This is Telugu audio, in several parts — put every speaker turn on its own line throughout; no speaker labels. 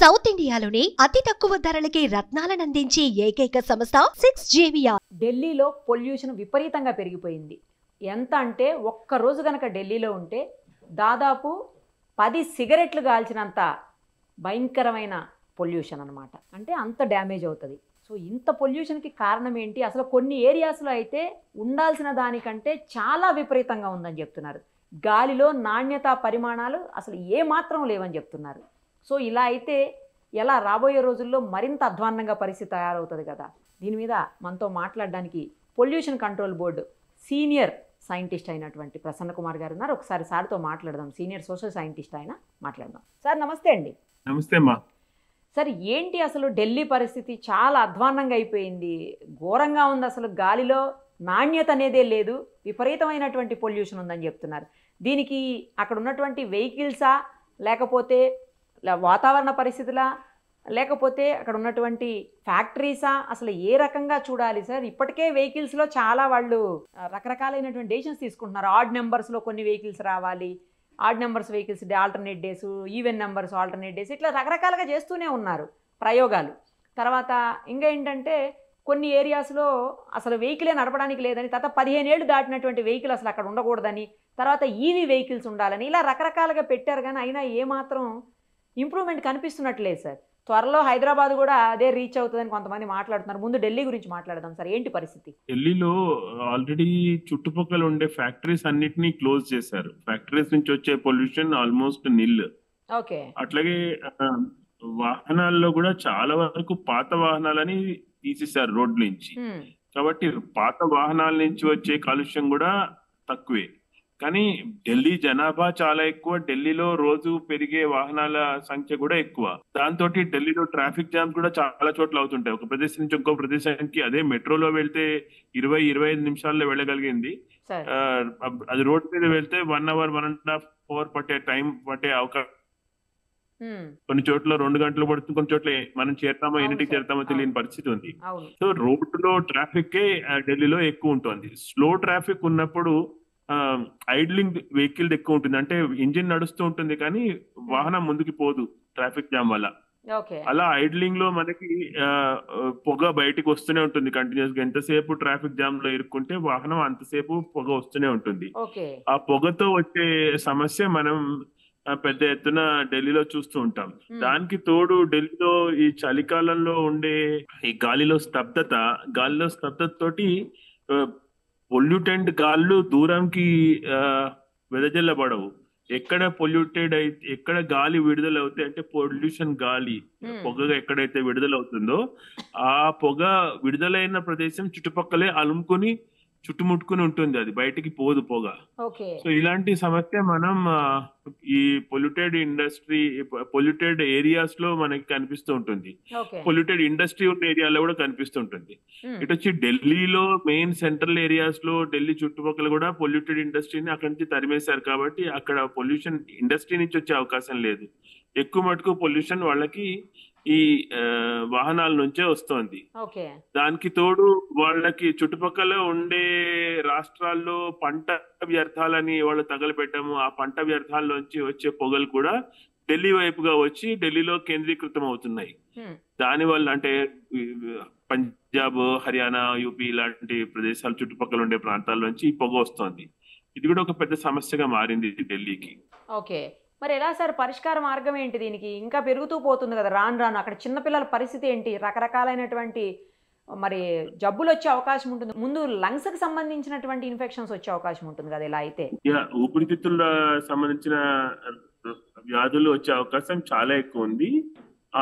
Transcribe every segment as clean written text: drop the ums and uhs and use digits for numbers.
సౌత్ ఇండియాలోనే అతి తక్కువ ధరలకి రత్నాలనందించే ఏకైక సంస్థ 6JVR.
ఢిల్లీలో పొల్యూషన్ విపరీతంగా పెరిగిపోయింది. ఎంత అంటే ఒక్క రోజు గనక ఢిల్లీలో ఉంటే దాదాపు 10 సిగరెట్లు కాల్చినంత భయంకరమైన పొల్యూషన్ అన్నమాట. అంటే అంత డ్యామేజ్ అవుతుంది. సో ఇంత పొల్యూషన్కి కారణం ఏంటి? అసలు కొన్ని ఏరియాస్లో అయితే ఉండాల్సిన దానికంటే చాలా విపరీతంగా ఉందని చెప్తున్నారు. గాలిలో నాణ్యత పరిమాణాలు అసలు ఏమాత్రం లేవని చెప్తున్నారు. సో ఇలా అయితే ఎలా రాబోయే రోజుల్లో మరింత అధ్వాన్నంగా పరిస్థితి తయారవుతుంది కదా. దీని మీద మనతో మాట్లాడడానికి pollution control board senior scientist అయినటువంటి ప్రసన్న కుమార్ గారు ఉన్నారు. ఒకసారి సార్తో మాట్లాడదాం. సీనియర్ సోషల్ సైంటిస్ట్ ఆయన మాట్లాడదాం. సార్ నమస్తే అండి.
నమస్తే అమ్మా.
సార్ ఏంటి అసలు ఢిల్లీ పరిస్థితి చాలా అధ్వాన్నంగా అయిపోయింది, ఘోరంగా ఉంది. అసలు గాలిలో నాణ్యత అనేదే లేదు, విపరీతమైనటువంటి పొల్యూషన్ ఉందని చెప్తున్నారు. దీనికి అక్కడ ఉన్నటువంటి వెహికల్సా, లేకపోతే వాతావరణ పరిస్థితులా, లేకపోతే అక్కడ ఉన్నటువంటి ఫ్యాక్టరీసా, అసలు ఏ రకంగా చూడాలి సార్? ఇప్పటికే వెహికల్స్లో చాలా వాళ్ళు రకరకాలైనటువంటి డెసిషన్స్ తీసుకుంటున్నారు. ఆడ్ నెంబర్స్లో కొన్ని వెహికల్స్ రావాలి, odd numbers vehicles alternate days, even numbers alternate days, ఇట్లా రకరకాలుగా చేస్తూనే ఉన్నారు ప్రయోగాలు. తర్వాత ఇంకా ఏంటంటే కొన్ని ఏరియాస్లో అసలు వెహికలే నడపడానికి లేదని, తర్వాత 15 ఏళ్ళు దాటినటువంటి వెహికల్ అసలు అక్కడ ఉండకూడదని, తర్వాత ఈవీ వెహికల్స్ ఉండాలని, ఇలా రకరకాలుగా పెట్టారు. కానీ అయినా ఏమాత్రం ఇంప్రూవ్మెంట్ కనిపిస్తున్నట్లేదు సార్. త్వరలో హైదరాబాద్ కూడా అదే రీచ్ అవుతుందని కొంతమంది మాట్లాడుతున్నారు. ముందు ఢిల్లీ గురించి మాట్లాడదాం సార్. ఏంటి పరిస్థితి?
ఢిల్లీలో ఆల్రెడీ చుట్టుపక్కల ఉండే ఫ్యాక్టరీస్ అన్నిటినీ క్లోజ్ చేశారు. ఫ్యాక్టరీస్ నుంచి వచ్చే పొల్యూషన్ ఆల్మోస్ట్ నిల్.
ఓకే.
అట్లాగే వాహనాల్లో కూడా చాలా వరకు పాత వాహనాలని తీసేశారు రోడ్ నుంచి. కాబట్టి పాత వాహనాల నుంచి వచ్చే కాలుష్యం కూడా తక్కువే. కానీ ఢిల్లీ జనాభా చాలా ఎక్కువ, ఢిల్లీలో రోజు పెరిగే వాహనాల సంఖ్య కూడా ఎక్కువ. దాంతో ఢిల్లీలో ట్రాఫిక్ జామ్స్ కూడా చాలా చోట్ల అవుతుంటాయి. ఒక ప్రదేశం నుంచి ఇంకో ప్రదేశానికి అదే మెట్రోలో వెళ్తే 20-25 నిమిషాల్లో వెళ్ళగలిగింది, అది రోడ్ మీద వెళ్తే 1 hour 1.5 hour పట్టే అవకాశం. కొన్ని చోట్ల 2 గంటలు పడుతుంది, కొన్ని చోట్ల మనం చేరుతామో ఎన్నింటికి చేరుతామో తెలియని పరిస్థితి ఉంది. సో రోడ్లో ట్రాఫిక్ ఢిల్లీలో ఎక్కువ ఉంటుంది. స్లో ట్రాఫిక్ ఉన్నప్పుడు ఐడ్లింగ్ వెహికల్ ఎక్కువ ఉంటుంది. అంటే ఇంజిన్ నడుస్తూ ఉంటుంది కానీ వాహనం ముందుకు పోదు ట్రాఫిక్ జామ్ వల్ల. అలా ఐడ్లింగ్ లో మనకి పొగ బయటికి వస్తూనే ఉంటుంది కంటిన్యూస్ గా. ఎంతసేపు ట్రాఫిక్ జామ్ లో ఇరుక్కుంటే వాహనం అంతసేపు పొగ వస్తూనే ఉంటుంది. ఆ పొగతో వచ్చే సమస్య మనం పెద్ద ఎత్తున ఢిల్లీలో చూస్తూ ఉంటాం. దానికి తోడు ఢిల్లీలో ఈ చలికాలంలో ఉండే ఈ గాలిలో స్తబ్దత తోటి పొల్యూటెంట్ గాళ్ళు దూరంకి వెదజల్లబడవు. ఎక్కడ పొల్యూటెడ్ అయితే, ఎక్కడ గాలి విడుదల అవుతాయి అంటే పొల్యూషన్ గాలి పొగగా ఎక్కడైతే విడుదలవుతుందో ఆ పొగ విడుదలైన ప్రదేశం చుట్టుపక్కలే అలుముకుని చుట్టుముట్టుకుని ఉంటుంది, అది బయటికి పోదు పొగ. సో ఇలాంటి సమస్య మనం ఈ పొల్యూటెడ్ ఏరియాస్ లో మనకి కనిపిస్తూ ఉంటుంది. పొల్యూటెడ్ ఇండస్ట్రీ ఉన్న ఏరియాలో కూడా కనిపిస్తుంటుంది. ఇటు వచ్చి ఢిల్లీలో మెయిన్ సెంట్రల్ ఏరియాస్ లో, ఢిల్లీ చుట్టుపక్కల కూడా పొల్యూటెడ్ ఇండస్ట్రీని అక్కడి నుంచి తరిమేశారు. కాబట్టి అక్కడ పొల్యూషన్ ఇండస్ట్రీ నుంచి వచ్చే అవకాశం లేదు. ఎక్కువ మటుకు పొల్యూషన్ వాళ్ళకి ఈ వాహనాల నుంచే వస్తోంది. దానికి తోడు వాళ్ళకి చుట్టుపక్కల ఉండే రాష్ట్రాల్లో పంట వ్యర్థాలని వాళ్ళు తగలబెట్టము. ఆ పంట వ్యర్థాల్లోంచి వచ్చే పొగలు కూడా ఢిల్లీ వైపుగా వచ్చి ఢిల్లీలో కేంద్రీకృతం అవుతున్నాయి. దానివల్ల అంటే పంజాబ్, హర్యానా, యూపీ ఇలాంటి ప్రదేశాలు చుట్టుపక్కల ఉండే ప్రాంతాల నుంచి ఈ పొగ వస్తోంది. ఇది కూడా ఒక పెద్ద సమస్యగా మారింది ఢిల్లీకి.
ఓకే, మరి ఎలా సార్? పరిష్కార మార్గం ఏంటి దీనికి? ఇంకా పెరుగుతూ పోతుంది కదా రాను. అక్కడ చిన్నపిల్లల పరిస్థితి ఏంటి? రకరకాలైనటువంటి మరి జబ్బులు వచ్చే అవకాశం ఉంటుంది. ముందు లంగ్స్ కి సంబంధించినటువంటి ఇన్ఫెక్షన్స్ వచ్చే అవకాశం ఉంటుంది కదా ఇలా అయితే.
ఊపిరితిత్తుల సంబంధించిన వ్యాధులు వచ్చే అవకాశం చాలా ఎక్కువ ఉంది.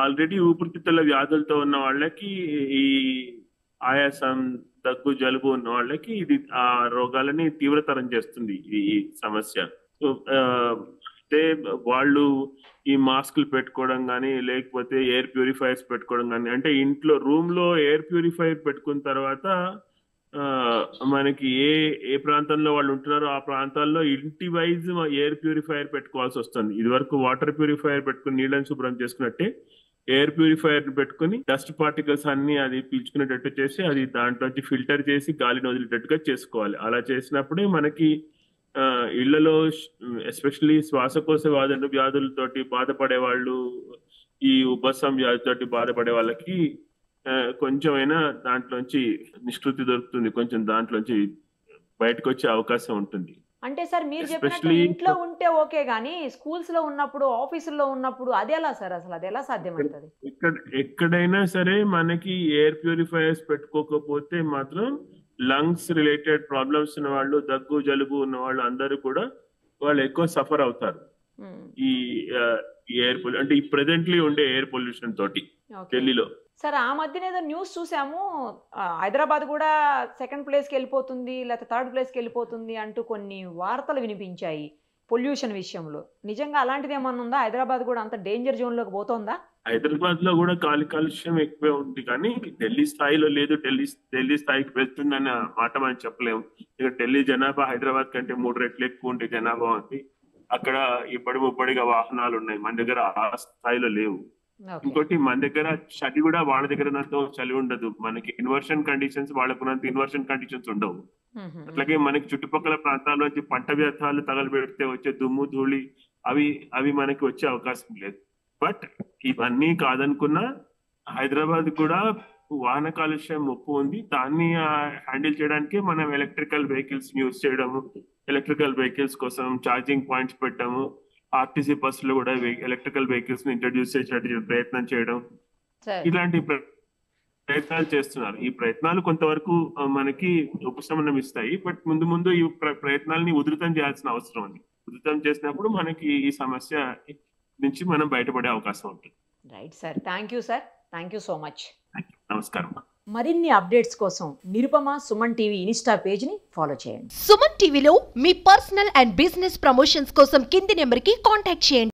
ఆల్రెడీ ఊపిరితిత్తుల వ్యాధులతో ఉన్న వాళ్ళకి ఈ ఆయాసం, దగ్గు, జలుబు ఉన్న వాళ్ళకి ఇది ఆ రోగాలని తీవ్రతరం చేస్తుంది ఈ సమస్య. అంటే వాళ్ళు ఈ మాస్కులు పెట్టుకోవడం కానీ, లేకపోతే ఎయిర్ ప్యూరిఫైయర్స్ పెట్టుకోవడం కానీ, అంటే ఇంట్లో రూమ్ లో ఎయిర్ ప్యూరిఫైయర్ పెట్టుకున్న తర్వాత మనకి ఏ ప్రాంతంలో వాళ్ళు ఉంటున్నారో ఆ ప్రాంతాల్లో ఇంటి వైజ్ ఎయిర్ ప్యూరిఫైయర్ పెట్టుకోవాల్సి వస్తుంది. ఇది వరకు వాటర్ ప్యూరిఫైయర్ పెట్టుకుని నీళ్ళని శుభ్రం చేసుకున్నట్టే ఎయిర్ ప్యూరిఫైయర్ పెట్టుకుని డస్ట్ పార్టికల్స్ అన్ని అది పీల్చుకునేటట్టు చేసి అది దాంట్లోంచి ఫిల్టర్ చేసి గాలిని వదిలేటట్టుగా చేసుకోవాలి. అలా చేసినప్పుడే మనకి ఇళ్లలో ఎస్పెషల్లీ శ్వాసకోశ వ్యాధులతోటి బాధపడే వాళ్ళు, ఈ ఉబ్బసం వ్యాధితోటి బాధపడే వాళ్ళకి కొంచెమైనా దాంట్లోంచి నిష్కృతి దొరుకుతుంది, కొంచెం దాంట్లోంచి బయటకు వచ్చే అవకాశం ఉంటుంది.
అంటే సార్ మీరు చెప్పినట్టు ఇంట్లో ఉంటే ఓకే, కానీ స్కూల్స్ లో ఉన్నప్పుడు, ఆఫీసుల్లో ఉన్నప్పుడు అది ఎలా సార్, అసలు అది ఎలా సాధ్యమవుతుంది?
ఎక్కడైనా సరే మనకి ఎయిర్ ప్యూరిఫైయర్స్ పెట్టుకోకపోతే మాత్రం లంగ్స్ రిలేటెడ్ ప్రాబ్లమ్స్ ఉన్న వాళ్ళు, దగ్గు జలుబు ఉన్న వాళ్ళు అందరూ కూడా వాళ్ళు ఎక్కువ సఫర్ అవుతారు ఈ ఎయిర్ పొల్యూషన్, అంటే ఈ ప్రెజెంట్లీ ఉండే ఎయిర్ పొల్యూషన్ తోటి ఢిల్లీలో.
సార్ ఆ మధ్యన ఏదో న్యూస్ చూసాము, హైదరాబాద్ కూడా సెకండ్ ప్లేస్కి వెళ్ళిపోతుంది లేకపోతే థర్డ్ ప్లేస్కి వెళ్ళిపోతుంది అంటూ కొన్ని వార్తలు వినిపించాయి పొల్యూషన్ విషయంలో. నిజంగా అలాంటిది ఏమన్నా ఉందా? హైదరాబాద్ కూడా అంత డేంజర్ జోన్ లోకి పోతుందా?
హైదరాబాద్ లో కూడా కాలుష్యం ఎక్కువే ఉంది, కానీ ఢిల్లీ స్థాయిలో లేదు. ఢిల్లీ స్థాయికి వెళ్తుందన్న మాట మనం చెప్పలేము. ఇక ఢిల్లీ జనాభా హైదరాబాద్ కంటే 3 రెట్లు ఎక్కువ ఉండే జనాభా ఉంది. అక్కడ ఇబ్బడిగా వాహనాలు ఉన్నాయి, మన దగ్గర ఆ స్థాయిలో లేవు. ఇంకోటి మన దగ్గర చలి కూడా వాళ్ళ దగ్గర చలి ఉండదు. మనకి ఇన్వర్షన్ కండిషన్స్ వాళ్ళకున్నంత ఇన్వర్షన్ కండిషన్స్ ఉండవు. అట్లాగే మనకి చుట్టుపక్కల ప్రాంతాల్లో వచ్చి పంట వ్యర్థాలు తగలబెడితే వచ్చే దుమ్ము ధూళి అవి మనకి వచ్చే అవకాశం లేదు. బట్ ఇవన్నీ కాదనుకున్నా హైదరాబాద్ కూడా వాహన కాలుష్యం ముప్పు ఉంది. దాన్ని హ్యాండిల్ చేయడానికి మనం ఎలక్ట్రికల్ వెహికల్స్ యూజ్ చేయడము, ఎలక్ట్రికల్ వెహికల్స్ కోసం ఛార్జింగ్ పాయింట్స్ పెట్టాము, ఆర్టీసీ బస్సులో కూడా ఎలక్ట్రికల్ వెహికల్స్ ని ఇంట్రడ్యూస్ చేసే ప్రయత్నం చేయడం, ఇలాంటి ప్రయత్నాలు చేస్తున్నారు. ఈ ప్రయత్నాలు కొంతవరకు మనకి ఉపశమనం ఇస్తాయి. బట్ ముందు ఈ ప్రయత్నాలని ఉధృతం చేయాల్సిన అవసరం ఉంది. ఉధృతం చేసినప్పుడు మనకి ఈ సమస్య నుంచి మనం బయటపడే అవకాశం ఉంటుంది.
Right sir, thank you sir, thank you so much.
నమస్కారం.
మరిన్ని అప్డేట్స్ కోసం Nirupama Suman TV Insta page ని ఫాలో చేయండి.
సుమన్ టీవీలో మీ పర్సనల్ అండ్ బిజినెస్ ప్రమోషన్స్ కోసం కింది నెంబర్ కి కాంటాక్ట్ చేయండి.